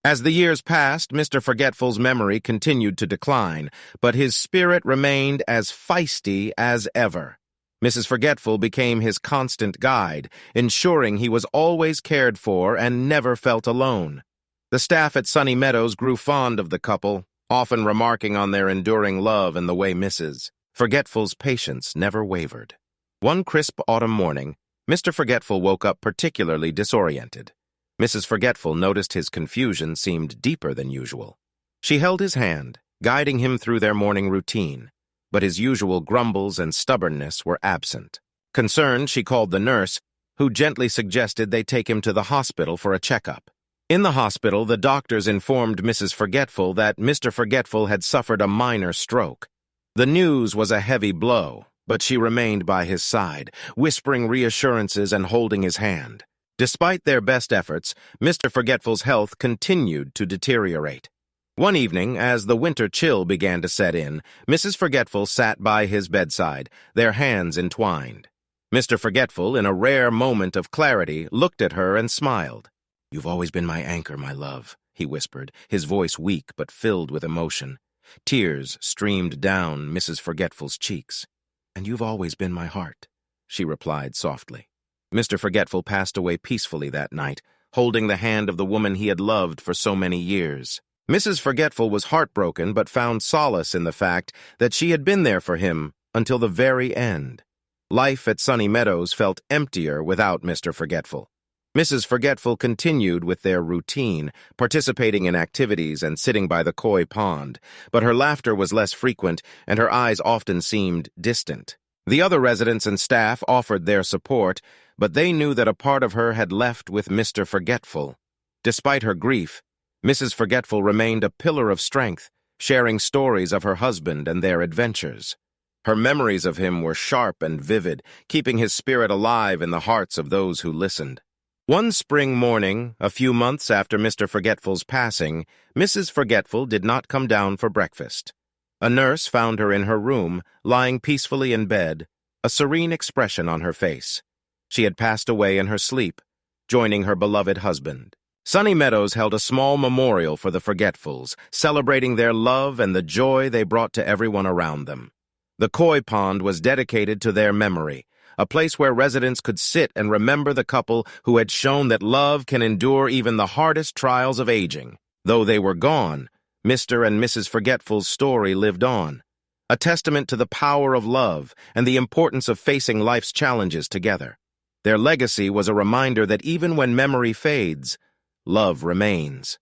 As the years passed, Mr. Forgetful's memory continued to decline, but his spirit remained as feisty as ever. Mrs. Forgetful became his constant guide, ensuring he was always cared for and never felt alone. The staff at Sunny Meadows grew fond of the couple, often remarking on their enduring love and the way Mrs. Forgetful's patience never wavered. One crisp autumn morning, Mr. Forgetful woke up particularly disoriented. Mrs. Forgetful noticed his confusion seemed deeper than usual. She held his hand, guiding him through their morning routine, but his usual grumbles and stubbornness were absent. Concerned, she called the nurse, who gently suggested they take him to the hospital for a checkup. In the hospital, the doctors informed Mrs. Forgetful that Mr. Forgetful had suffered a minor stroke. The news was a heavy blow, but she remained by his side, whispering reassurances and holding his hand. Despite their best efforts, Mr. Forgetful's health continued to deteriorate. One evening, as the winter chill began to set in, Mrs. Forgetful sat by his bedside, their hands entwined. Mr. Forgetful, in a rare moment of clarity, looked at her and smiled. "You've always been my anchor, my love," he whispered, his voice weak but filled with emotion. Tears streamed down Mrs. Forgetful's cheeks. "And you've always been my heart," she replied softly. Mr. Forgetful passed away peacefully that night, holding the hand of the woman he had loved for so many years. Mrs. Forgetful was heartbroken but found solace in the fact that she had been there for him until the very end. Life at Sunny Meadows felt emptier without Mr. Forgetful. Mrs. Forgetful continued with their routine, participating in activities and sitting by the koi pond, but her laughter was less frequent and her eyes often seemed distant. The other residents and staff offered their support, but they knew that a part of her had left with Mr. Forgetful. Despite her grief, Mrs. Forgetful remained a pillar of strength, sharing stories of her husband and their adventures. Her memories of him were sharp and vivid, keeping his spirit alive in the hearts of those who listened. One spring morning, a few months after Mr. Forgetful's passing, Mrs. Forgetful did not come down for breakfast. A nurse found her in her room, lying peacefully in bed, a serene expression on her face. She had passed away in her sleep, joining her beloved husband. Sunny Meadows held a small memorial for the Forgetfuls, celebrating their love and the joy they brought to everyone around them. The koi pond was dedicated to their memory, a place where residents could sit and remember the couple who had shown that love can endure even the hardest trials of aging. Though they were gone, Mr. and Mrs. Forgetful's story lived on, a testament to the power of love and the importance of facing life's challenges together. Their legacy was a reminder that even when memory fades, love remains.